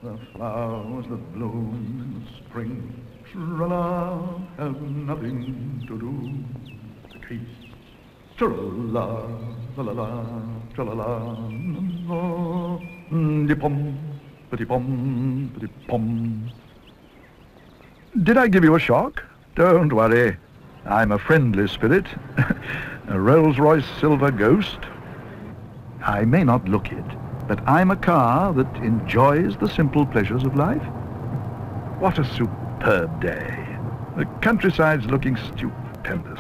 The flowers that bloom in the spring, tra-la, have nothing to do. The case, tra-la, la-la-la, tra-la-la, no, di-pom, petit-pom, petit-pom. Did I give you a shock? Don't worry. I'm a friendly spirit, a Rolls Royce silver ghost. I may not look it, but I'm a car that enjoys the simple pleasures of life. What a superb day. The countryside's looking stupendous.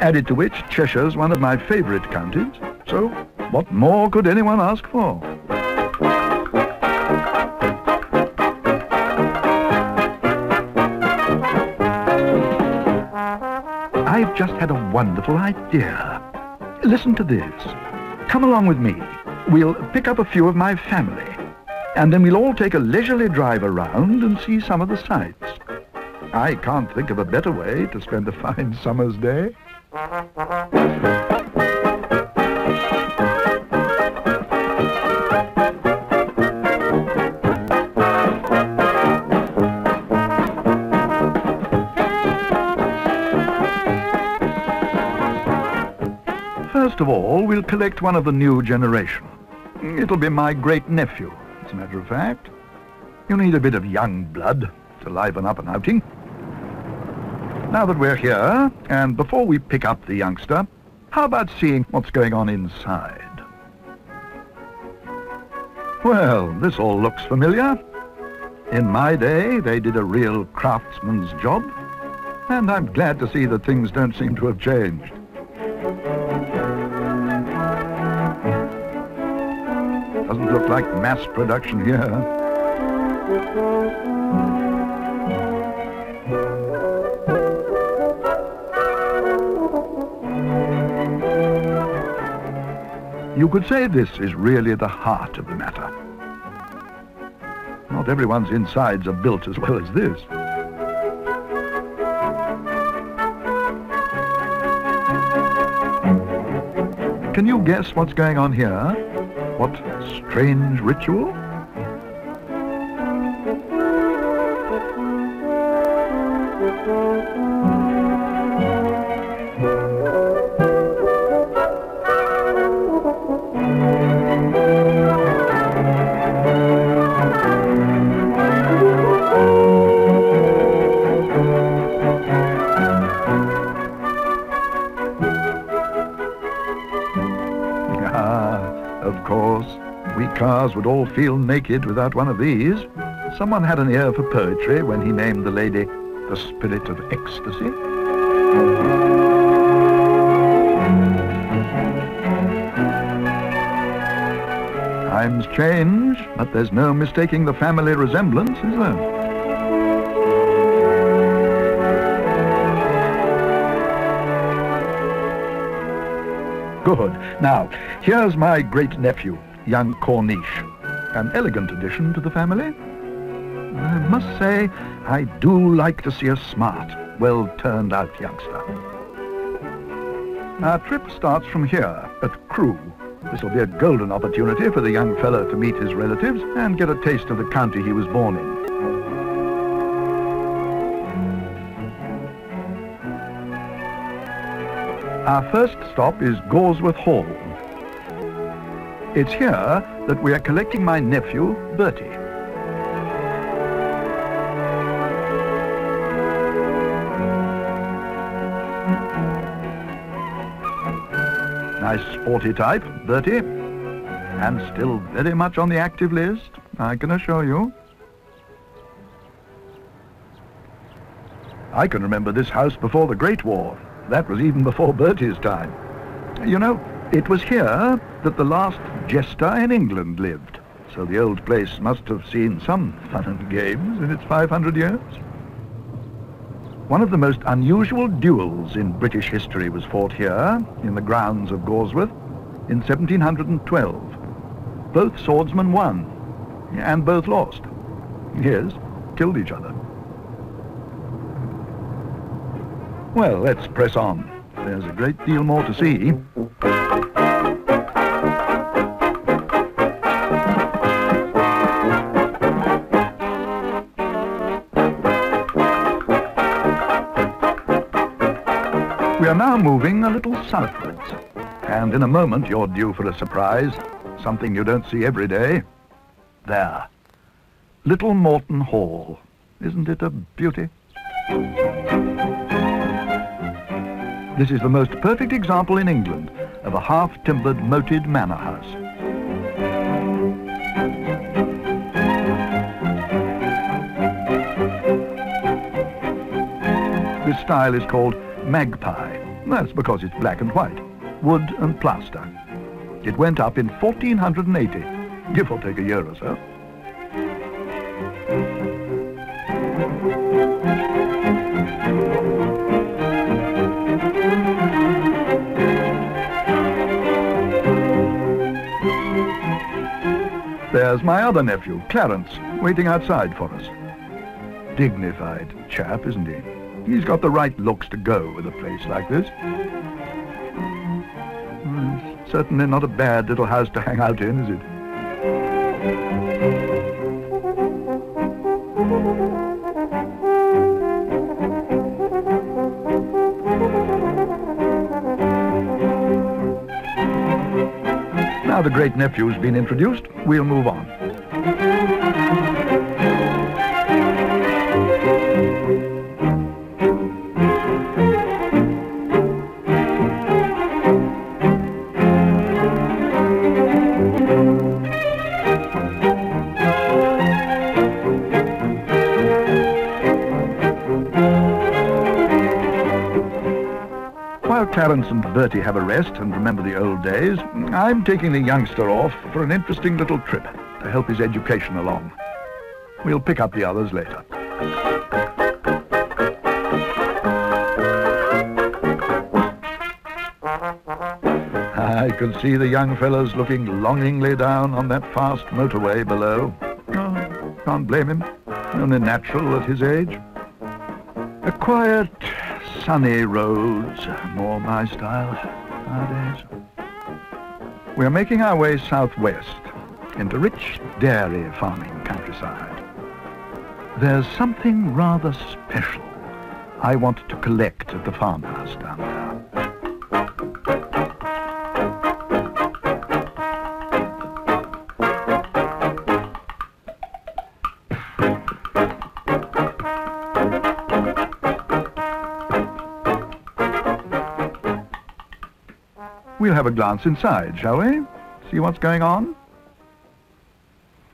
Added to which, Cheshire's one of my favourite counties. So, what more could anyone ask for? I've just had a wonderful idea. Listen to this. Come along with me. We'll pick up a few of my family, and then we'll all take a leisurely drive around and see some of the sights. I can't think of a better way to spend a fine summer's day. First of all, we'll collect one of the new generation. It'll be my great-nephew, as a matter of fact. You need a bit of young blood to liven up an outing. Now that we're here, and before we pick up the youngster, how about seeing what's going on inside? Well, this all looks familiar. In my day, they did a real craftsman's job, and I'm glad to see that things don't seem to have changed. Doesn't look like mass production here. You could say this is really the heart of the matter. Not everyone's insides are built as well as this. Can you guess what's going on here? What strange ritual? Of course, we cars would all feel naked without one of these. Someone had an ear for poetry when he named the lady the Spirit of Ecstasy. Times change, but there's no mistaking the family resemblance, is there? Good. Now, here's my great-nephew, young Corniche. An elegant addition to the family. I must say, I do like to see a smart, well-turned-out youngster. Our trip starts from here, at Crewe. This will be a golden opportunity for the young fellow to meet his relatives and get a taste of the county he was born in. Our first stop is Gawsworth Hall. It's here that we are collecting my nephew, Bertie. Nice sporty type, Bertie, and still very much on the active list, I can assure you. I can remember this house before the Great War. That was even before Bertie's time. You know, it was here that the last jester in England lived, so the old place must have seen some fun and games in its 500 years. One of the most unusual duels in British history was fought here, in the grounds of Gawsworth, in 1712. Both swordsmen won, and both lost. Yes, killed each other. Well, let's press on. There's a great deal more to see. now moving a little southwards. And in a moment you're due for a surprise, something you don't see every day. There. Little Morton Hall. Isn't it a beauty? This is the most perfect example in England of a half-timbered moated manor house. This style is called magpie. That's because it's black and white, wood and plaster. It went up in 1480, give or take a year or so. There's my other nephew, Clarence, waiting outside for us. Dignified chap, isn't he? He's got the right looks to go with a place like this. It's certainly not a bad little house to hang out in, is it? Now the great nephew's been introduced, we'll move on. While Clarence and Bertie have a rest and remember the old days, I'm taking the youngster off for an interesting little trip to help his education along. We'll pick up the others later. I can see the young fellows looking longingly down on that fast motorway below. Oh, can't blame him. Only natural at his age. A quiet, sunny roads, more my style nowadays. We're making our way southwest into rich dairy farming countryside. There's something rather special I want to collect at the farmhouse down there. We'll have a glance inside, shall we? See what's going on?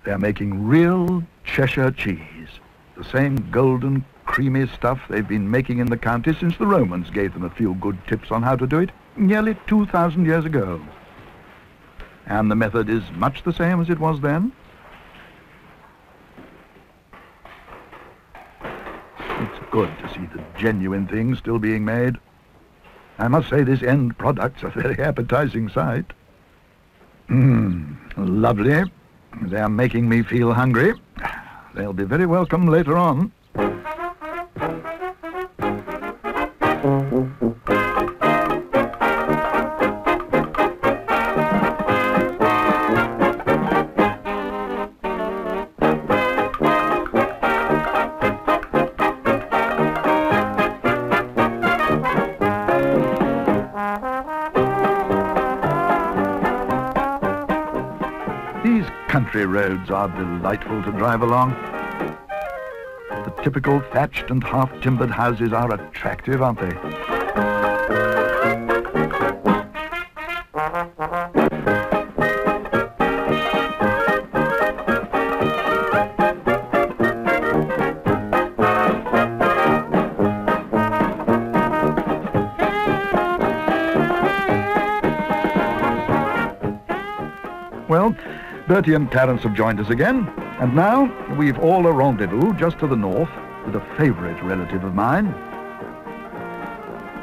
They're making real Cheshire cheese. The same golden, creamy stuff they've been making in the county since the Romans gave them a few good tips on how to do it, nearly 2,000 years ago. And the method is much the same as it was then. It's good to see the genuine thing still being made. I must say this end product's a very appetizing sight. Lovely. They're making me feel hungry. They'll be very welcome later on. These country roads are delightful to drive along. The typical thatched and half-timbered houses are attractive, aren't they? Well, Bertie and Clarence have joined us again, and now we've all a rendezvous just to the north with a favourite relative of mine.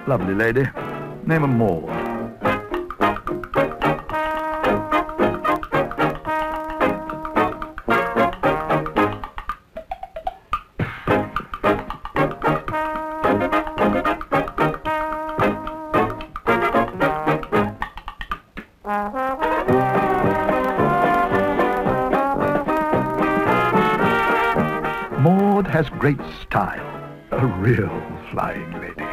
Lovely lady, name her Maud. Maud has great style, a real flying lady.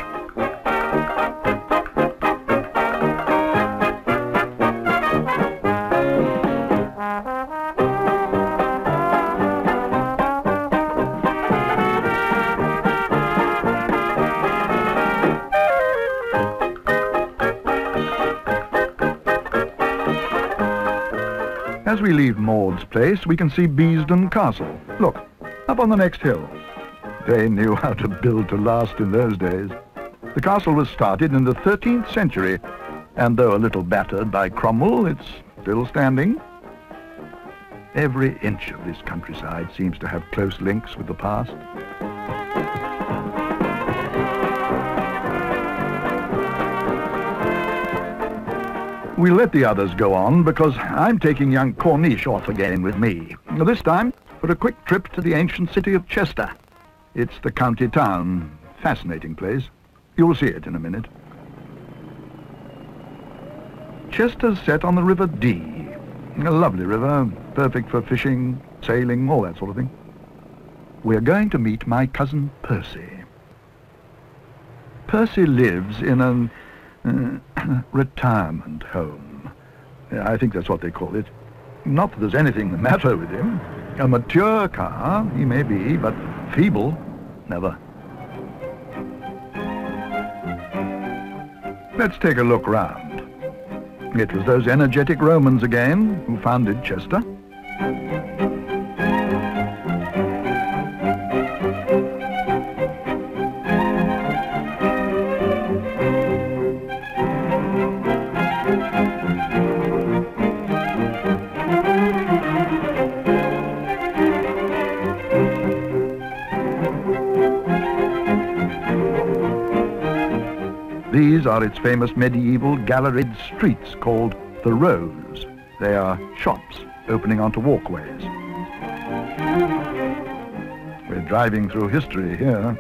As we leave Maud's place, we can see Beeston Castle. Look, up on the next hill. They knew how to build to last in those days. The castle was started in the 13th century, and though a little battered by Cromwell, it's still standing. Every inch of this countryside seems to have close links with the past. We'll let the others go on because I'm taking young Corniche off again with me. This time for a quick trip to the ancient city of Chester. It's the county town. Fascinating place. You'll see it in a minute. Chester's set on the River Dee. A lovely river, perfect for fishing, sailing, all that sort of thing. We're going to meet my cousin Percy. Percy lives in an retirement home. I think that's what they call it. Not that there's anything the matter with him. A mature car, he may be, but feeble, never. Let's take a look round. It was those energetic Romans again who founded Chester. These are its famous medieval galleried streets called the Rows. They are shops opening onto walkways. We're driving through history here.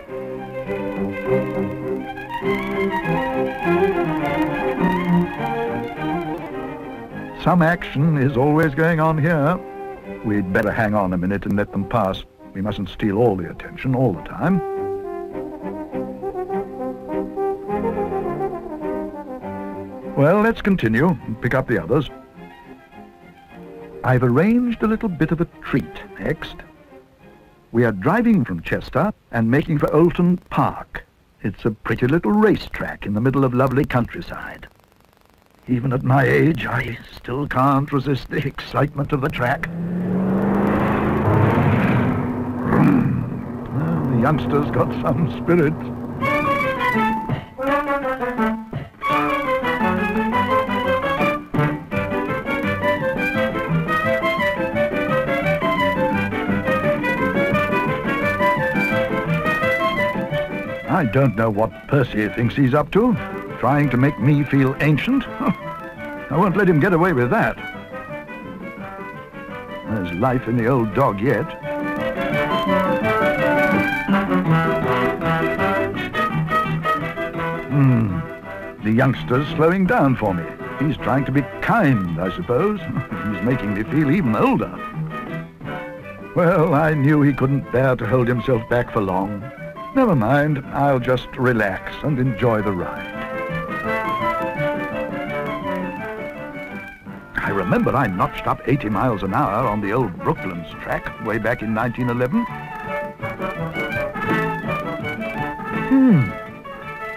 Some action is always going on here. We'd better hang on a minute and let them pass. We mustn't steal all the attention all the time. Well, let's continue and pick up the others. I've arranged a little bit of a treat next. We are driving from Chester and making for Oulton Park. It's a pretty little racetrack in the middle of lovely countryside. Even at my age, I still can't resist the excitement of the track. Well, the youngsters got some spirit. I don't know what Percy thinks he's up to, trying to make me feel ancient. I won't let him get away with that. There's life in the old dog yet. The youngster's slowing down for me. He's trying to be kind, I suppose. He's making me feel even older. Well, I knew he couldn't bear to hold himself back for long. Never mind, I'll just relax and enjoy the ride. I remember I notched up 80 miles an hour on the old Brooklands track way back in 1911.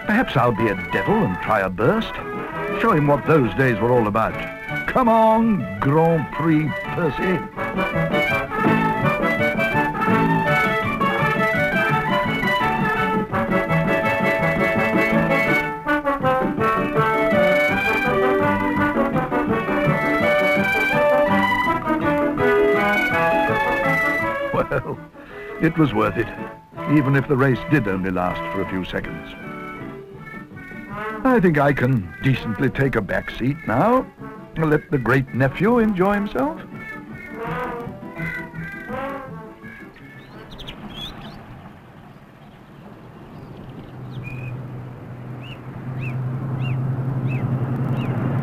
Perhaps I'll be a devil and try a burst. Show him what those days were all about. Come on, Grand Prix Percy. Well, it was worth it, even if the race did only last for a few seconds. I think I can decently take a back seat now. Let the great nephew enjoy himself.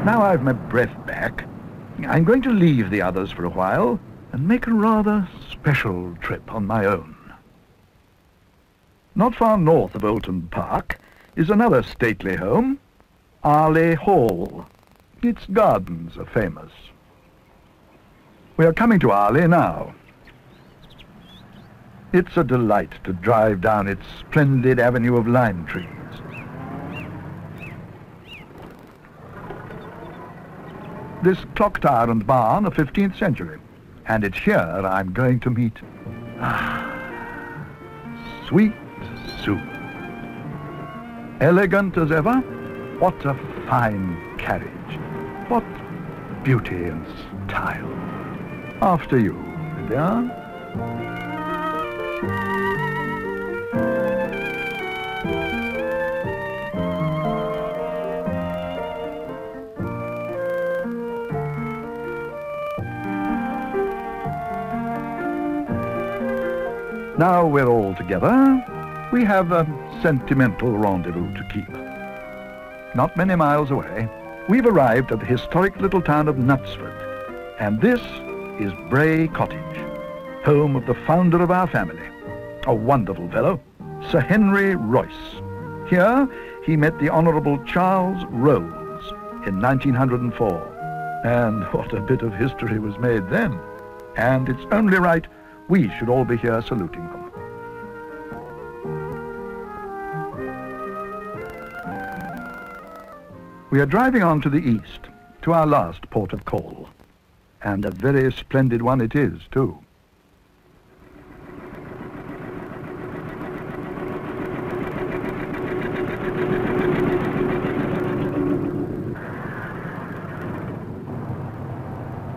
Now I've my breath back, I'm going to leave the others for a while and make a rather special trip on my own. Not far north of Oulton Park is another stately home, Arley Hall. Its gardens are famous. We are coming to Arley now. It's a delight to drive down its splendid avenue of lime trees. this clock tower and barn of 15th century. And it's here I'm going to meet... Sweet Sue. Elegant as ever. What a fine carriage. What beauty and style. After you, dear. Now we're all together, we have a sentimental rendezvous to keep. Not many miles away, we've arrived at the historic little town of Knutsford, and this is Bray Cottage, home of the founder of our family, a wonderful fellow, Sir Henry Royce. Here, he met the Honourable Charles Rolls in 1904, and what a bit of history was made then. And it's only right we should all be here saluting them. We are driving on to the east, to our last port of call. And a very splendid one it is, too.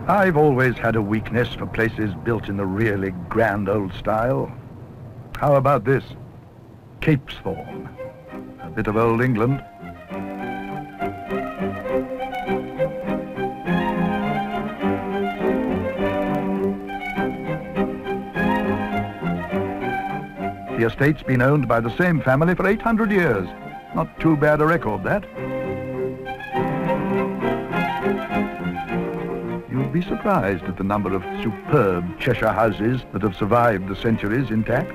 I've always had a weakness for places built in the really grand old style. How about this? Capesthorne. A bit of old England. The estate's been owned by the same family for 800 years. Not too bad a record, that. You'd be surprised at the number of superb Cheshire houses that have survived the centuries intact.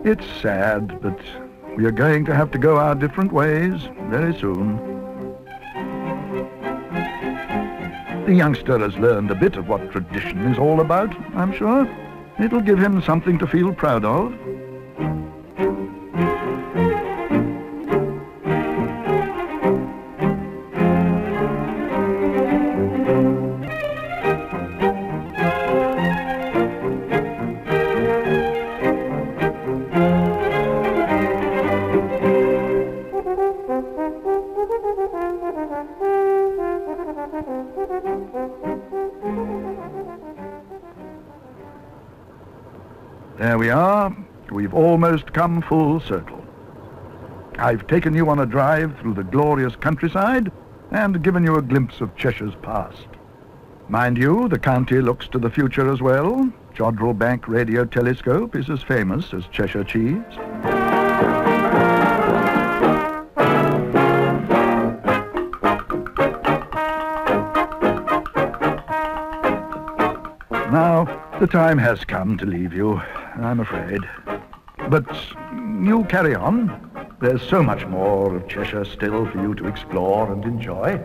It's sad, but we are going to have to go our different ways very soon. The youngster has learned a bit of what tradition is all about, I'm sure. It'll give him something to feel proud of. There we are. We've almost come full circle. I've taken you on a drive through the glorious countryside and given you a glimpse of Cheshire's past. Mind you, the county looks to the future as well. Jodrell Bank radio telescope is as famous as Cheshire cheese. Now, the time has come to leave you, I'm afraid. But you carry on. There's so much more of Cheshire still for you to explore and enjoy.